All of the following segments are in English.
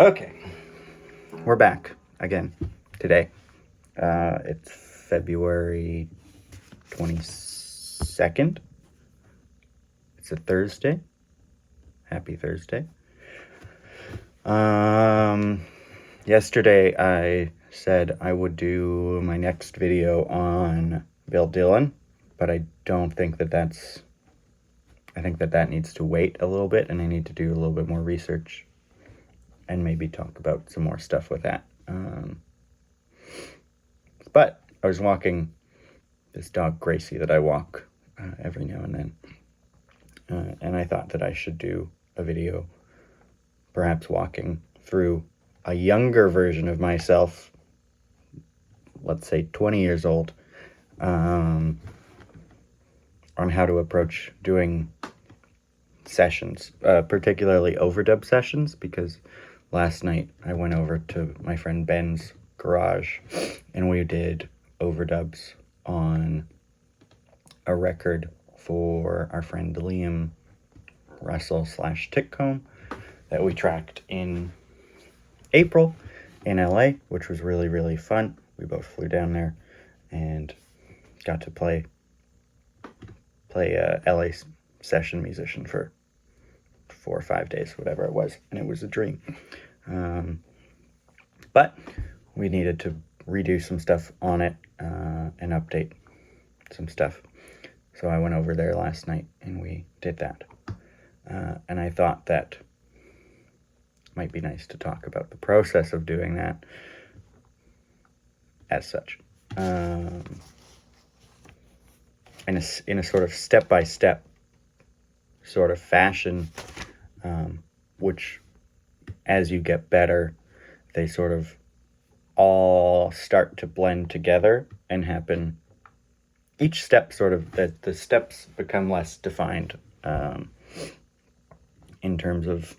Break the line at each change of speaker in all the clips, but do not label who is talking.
Okay, we're back again today. It's February 22nd. It's a Thursday. Happy Thursday. Yesterday I said I would do my next video on Bill Dylan, but I don't think that's... I think that needs to wait a little bit, and I need to do a little bit more research and maybe talk about some more stuff with that. But I was walking this dog, Gracie, that I walk every now and then. And I thought that I should do a video, perhaps walking through a younger version of myself, let's say 20 years old, on how to approach doing sessions, particularly overdub sessions, because last night I went over to my friend Ben's garage and we did overdubs on a record for our friend Liam Russell / Tickcomb that we tracked in April in LA, which was really, really fun. We both flew down there and got to play LA session musician for 4 or 5 days, whatever it was, and it was a dream. But we needed to redo some stuff on it and update some stuff. So I went over there last night and we did that. And I thought that might be nice to talk about the process of doing that as such. In a sort of step-by-step sort of fashion, which as you get better, they sort of all start to blend together and happen. Each step sort of, the steps become less defined in terms of,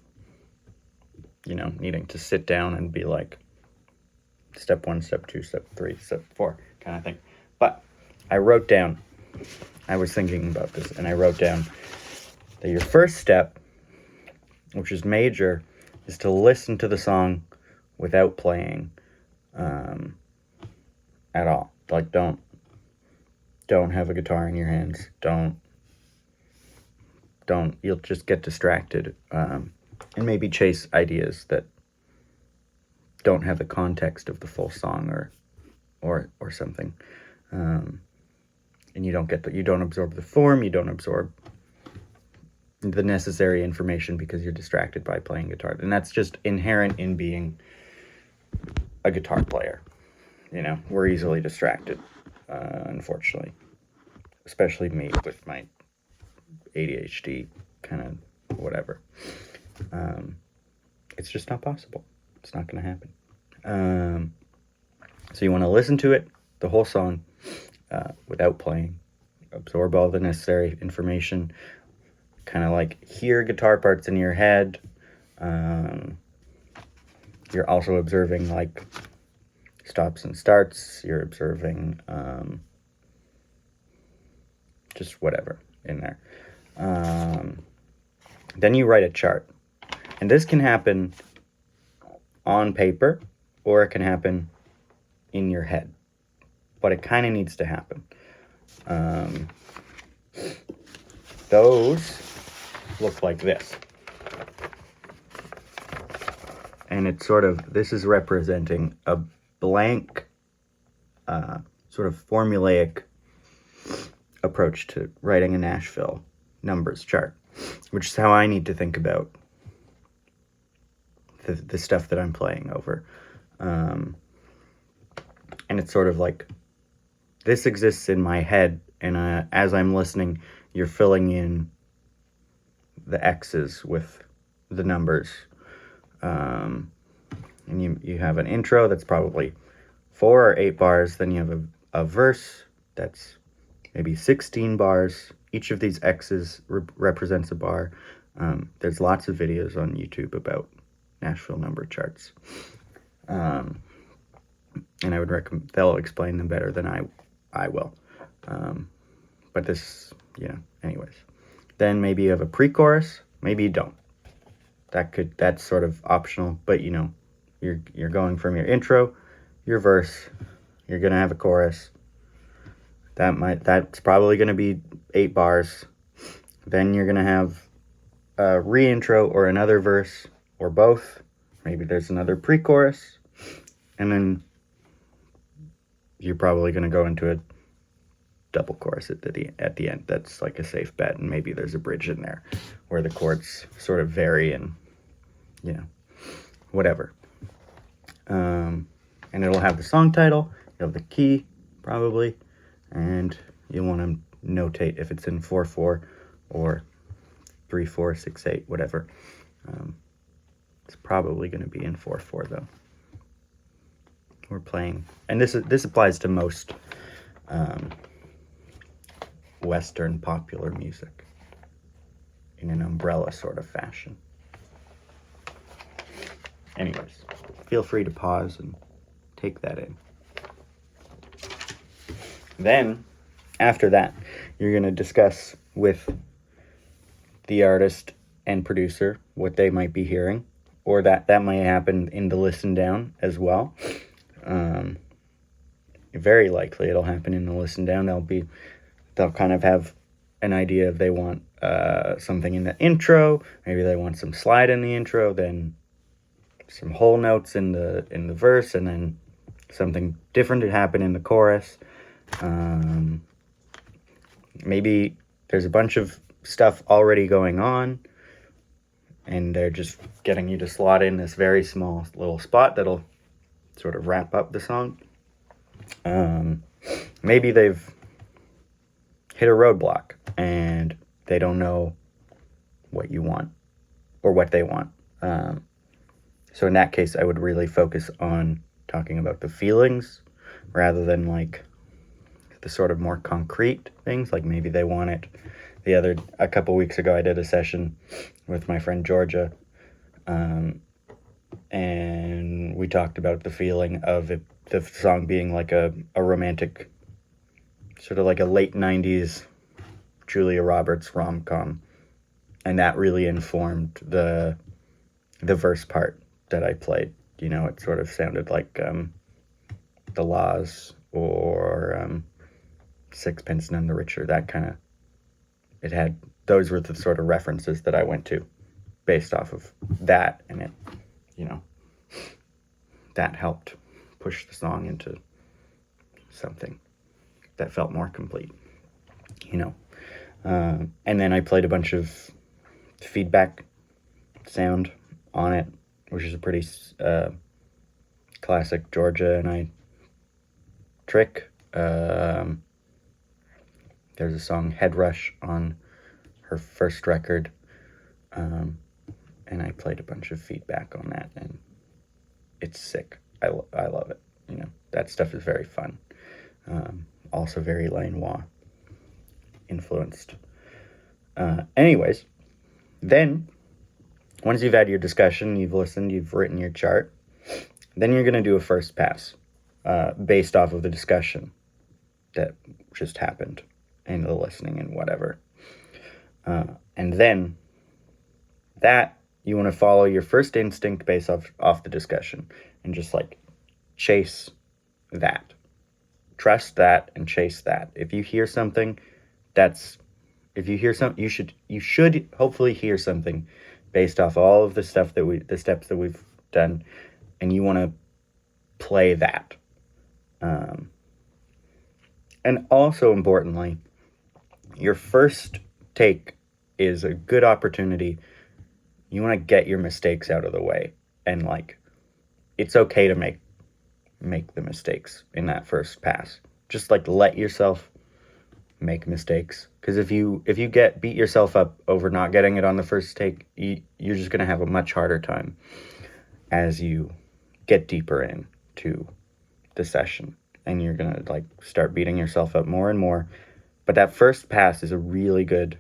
needing to sit down and be like step 1, step 2, step 3, step 4 kind of thing. But I was thinking about this, and I wrote down that your first step, which is major, is to listen to the song without playing at all. Like, don't have a guitar in your hands. Don't, you'll just get distracted and maybe chase ideas that don't have the context of the full song or something. And you don't absorb the form, you don't absorb the necessary information because you're distracted by playing guitar. And that's just inherent in being a guitar player. We're easily distracted, unfortunately. Especially me with my ADHD kind of whatever. It's just not possible. It's not going to happen. So you want to listen to it, the whole song, without playing. Absorb all the necessary information. Kind of like hear guitar parts in your head. You're also observing like stops and starts. You're observing just whatever in there. Then you write a chart. And this can happen on paper or it can happen in your head. But it kind of needs to happen. Those look like this. And it's sort of, this is representing a blank, sort of formulaic approach to writing a Nashville numbers chart, which is how I need to think about the stuff that I'm playing over. And it's sort of like, this exists in my head, and as I'm listening, you're filling in the X's with the numbers. And you have an intro that's probably 4 or 8 bars. Then you have a verse that's maybe 16 bars. Each of these X's represents a bar. There's lots of videos on YouTube about Nashville number charts. And I would recommend, they'll explain them better than I will. But this, anyways. Then maybe you have a pre-chorus, maybe you don't. That's sort of optional, but You're going from your intro, your verse, you're gonna have a chorus. That's probably gonna be 8 bars. Then you're gonna have a re-intro or another verse or both. Maybe there's another pre-chorus, and then you're probably gonna go into a double chorus at the end. That's like a safe bet, and maybe there's a bridge in there where the chords sort of vary and whatever. And it'll have the song title, you'll have the key probably, and you'll want to notate if it's in 4/4 or 3/4, 6/8, whatever. It's probably going to be in 4/4 though. We're playing, and this applies to most Western popular music in an umbrella sort of fashion. Anyways, feel free to pause and take that in. Then, after that, you're going to discuss with the artist and producer what they might be hearing, or that might happen in the listen down as well. Very likely it'll happen in the listen down. They'll kind of have an idea if they want something in the intro, maybe they want some slide in the intro, then some whole notes in the verse, and then something different to happen in the chorus. Maybe there's a bunch of stuff already going on, and they're just getting you to slot in this very small little spot that'll sort of wrap up the song. Maybe they've hit a roadblock and they don't know what you want or what they want. So in that case, I would really focus on talking about the feelings rather than like the sort of more concrete things. Like maybe they want it. A couple weeks ago, I did a session with my friend Georgia, and we talked about the feeling of the song being like a romantic, sort of like a late 90s Julia Roberts rom-com, and that really informed the verse part that I played. It sort of sounded like The Laws or Sixpence None the Richer, that kind of. Those were the sort of references that I went to based off of that, and it, that helped push the song into something that felt more complete, and then I played a bunch of feedback sound on it, which is a pretty classic Georgia and I trick. There's a song, Head Rush, on her first record, and I played a bunch of feedback on that, and it's sick. I love it. That stuff is very fun. Also very Lanois influenced. Anyways, then, once you've had your discussion, you've listened, you've written your chart, then you're going to do a first pass based off of the discussion that just happened and the listening and whatever. And then that you want to follow your first instinct based off the discussion and just like chase that. Trust that and chase that. If you hear something, you should hopefully hear something based off all of the steps that we've done, and you want to play that. And also importantly, your first take is a good opportunity. You want to get your mistakes out of the way, and like, it's okay to make the mistakes in that first pass. Just like let yourself make mistakes, because if you beat yourself up over not getting it on the first take, you're just going to have a much harder time as you get deeper into the session, and you're going to like start beating yourself up more and more. But that first pass is a really good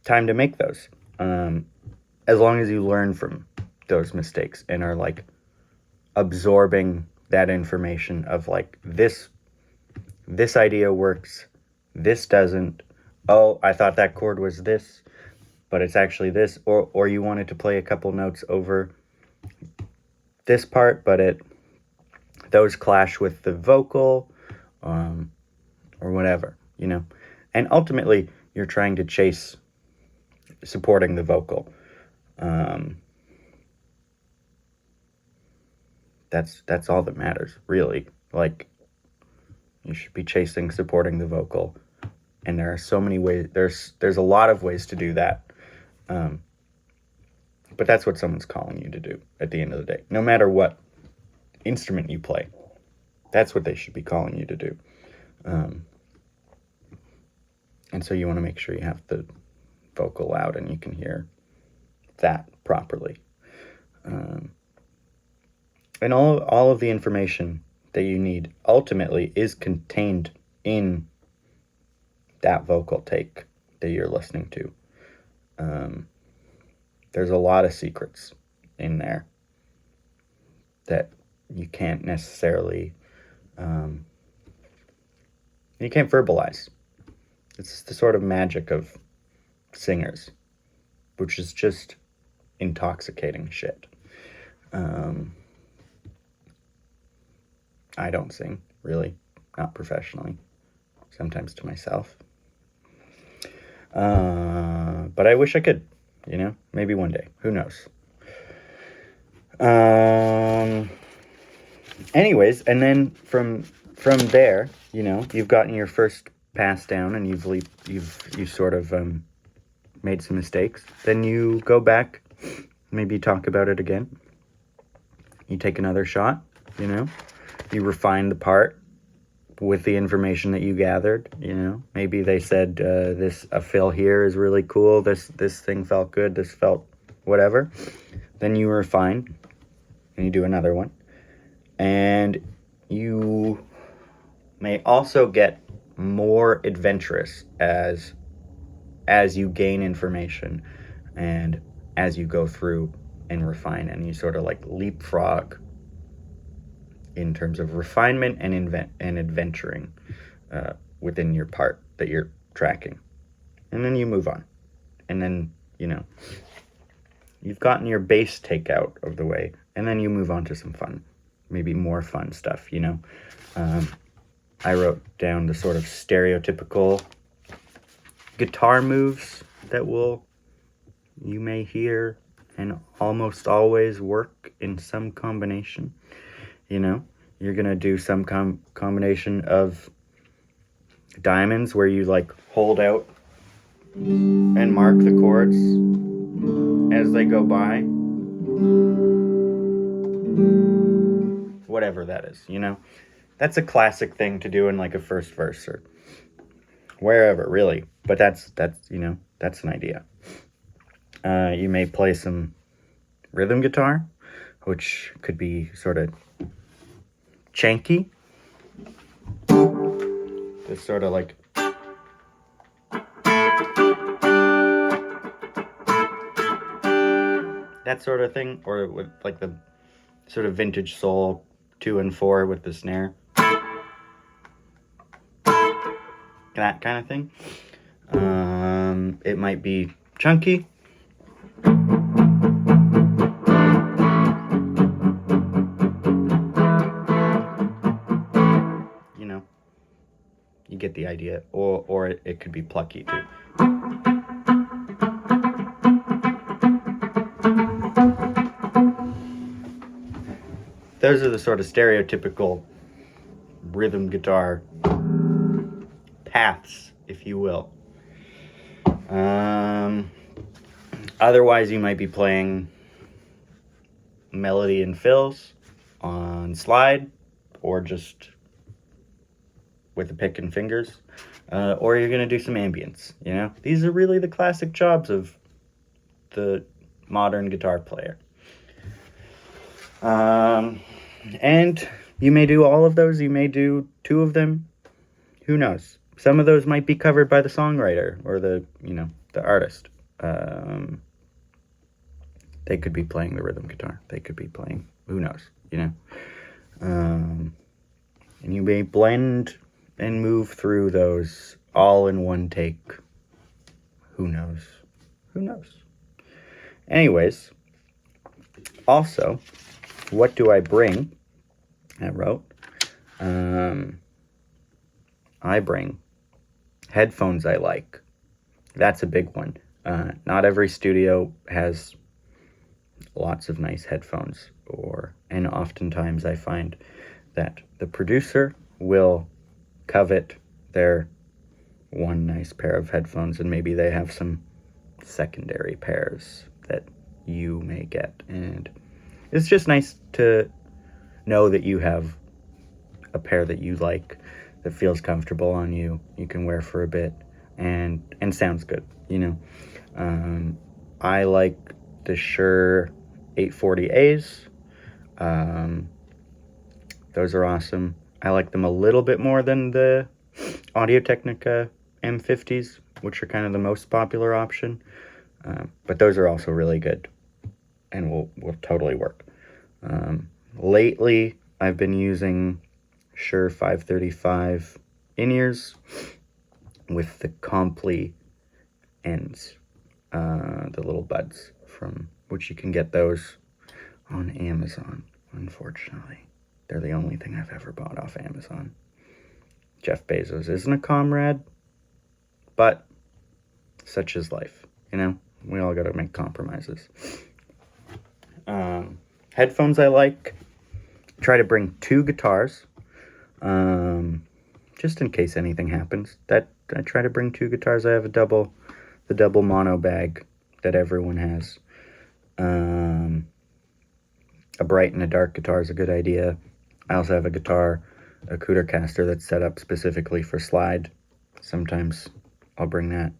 time to make those, as long as you learn from those mistakes and are like absorbing that information of like, this idea works, this doesn't. Oh, I thought that chord was this, but it's actually this. Or you wanted to play a couple notes over this part, but those clash with the vocal, or whatever, you know. And ultimately, you're trying to chase supporting the vocal. That's all that matters, really. Like, you should be chasing supporting the vocal, and there are so many ways. There's a lot of ways to do that. But that's what someone's calling you to do at the end of the day. No matter what instrument you play, that's what they should be calling you to do. And so you want to make sure you have the vocal out and you can hear that properly. And all of the information that you need ultimately is contained in that vocal take that you're listening to. There's a lot of secrets in there that you can't necessarily, you can't verbalize. It's the sort of magic of singers, which is just intoxicating shit. I don't sing, really, not professionally, sometimes to myself. But I wish I could, you know, maybe one day, who knows. Anyways, and then from there, you know, you've gotten your first pass down and you've sort of made some mistakes. Then you go back, maybe talk about it again. You take another shot, you know. You refine the part with the information that you gathered, you know. Maybe they said a fill here is really cool. This thing felt good. This felt whatever. Then you refine and you do another one. And you may also get more adventurous as you gain information and as you go through and refine, and you sort of like leapfrog in terms of refinement and adventuring within your part that you're tracking. And then you move on. And then, you know, you've gotten your bass take out of the way, and then you move on to some fun, maybe more fun stuff, you know. I wrote down the sort of stereotypical guitar moves that you may hear and almost always work in some combination. You know, you're going to do some combination of diamonds where you like hold out and mark the chords as they go by. Whatever that is, you know. That's a classic thing to do in like a first verse or wherever, really. But that's you know, that's an idea. You may play some rhythm guitar, which could be sort of chanky. It's sort of like that sort of thing, or with like the sort of vintage soul 2 and 4 with the snare. That kind of thing. It might be chunky. You know, you get the idea. Or it could be plucky too. Those are the sort of stereotypical rhythm guitar paths, if you will. Otherwise, you might be playing melody and fills on slide, or just with a pick and fingers, or you're going to do some ambience, you know? These are really the classic jobs of the modern guitar player. And you may do all of those, you may do 2 of them, who knows? Some of those might be covered by the songwriter or the artist. They could be playing the rhythm guitar. They could be playing, who knows, you know? And you may blend and move through those all in one take. Who knows? Who knows? Anyways, also, what do I bring? I wrote, I bring headphones I like. That's a big one. Not every studio has lots of nice headphones, and oftentimes I find that the producer will covet their one nice pair of headphones, and maybe they have some secondary pairs that you may get, and it's just nice to know that you have a pair that you like, that feels comfortable on you, you can wear for a bit, and sounds good, I like the Shure 840As. Those are awesome. I like them a little bit more than the Audio-Technica M50s, which are kind of the most popular option. But those are also really good and will totally work. Lately, I've been using Shure 535 in-ears with the Comply ends, the little buds, from which you can get those on Amazon, unfortunately. They're the only thing I've ever bought off Amazon. Jeff Bezos isn't a comrade, but such is life, We all gotta make compromises. Headphones I like. Try to bring 2 guitars, just in case anything happens. I try to bring 2 guitars. I have the double mono bag that everyone has. A bright and a dark guitar is a good idea. I also have a Cootercaster that's set up specifically for slide. Sometimes I'll bring that.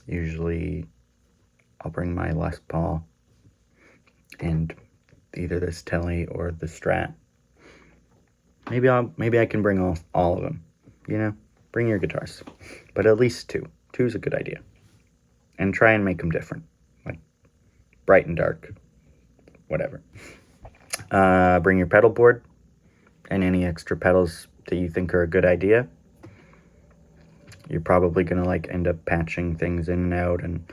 Usually I'll bring my Les Paul and either this Tele or the Strat. Maybe I can bring all of them. Bring your guitars, but at least 2. 2 is a good idea, and try and make them different, like bright and dark, whatever. Bring your pedal board and any extra pedals that you think are a good idea. You're probably gonna end up patching things in and out, and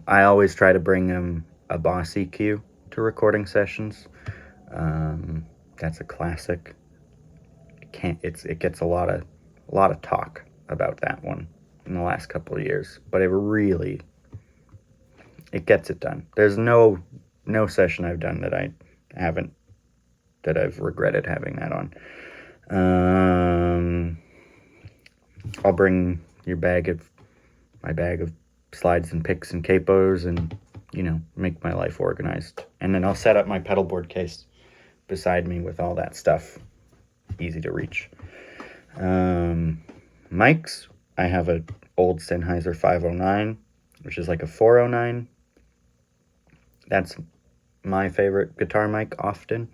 I always try to bring a Boss EQ to recording sessions. That's a classic. It gets a lot of talk about that one in the last couple of years, but it gets it done. There's no session I've done that I've regretted having that on. I'll bring my bag of slides and picks and capos, and make my life organized. And then I'll set up my pedal board case beside me with all that stuff easy to reach. Mics, I have an old Sennheiser 509, which is like a 409. That's my favorite guitar mic often,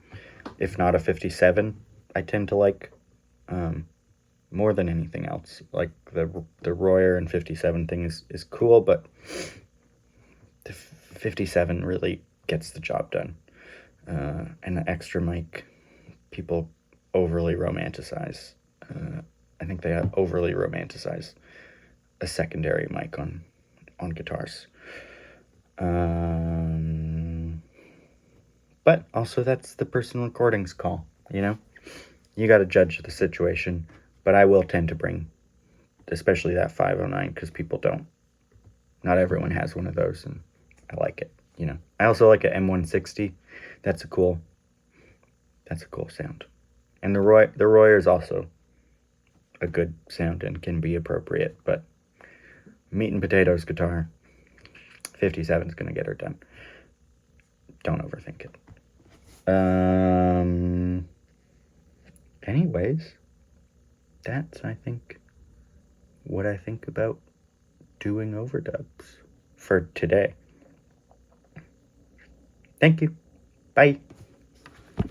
if not a 57. I tend to like more than anything else. Like the Royer and 57 thing is cool, but the 57 really gets the job done. And the extra mic, people overly romanticize. I think they overly romanticize a secondary mic on guitars. But also, that's the person recording's call, You got to judge the situation. But I will tend to bring, especially that 509, because people don't. Not everyone has one of those, and I like it, I also like an M160. That's a cool sound. And the Royer is also a good sound and can be appropriate, but meat and potatoes guitar, 57 is going to get her done. Don't overthink it. Anyways, that's, I think, what I think about doing overdubs for today. Thank you. Bye.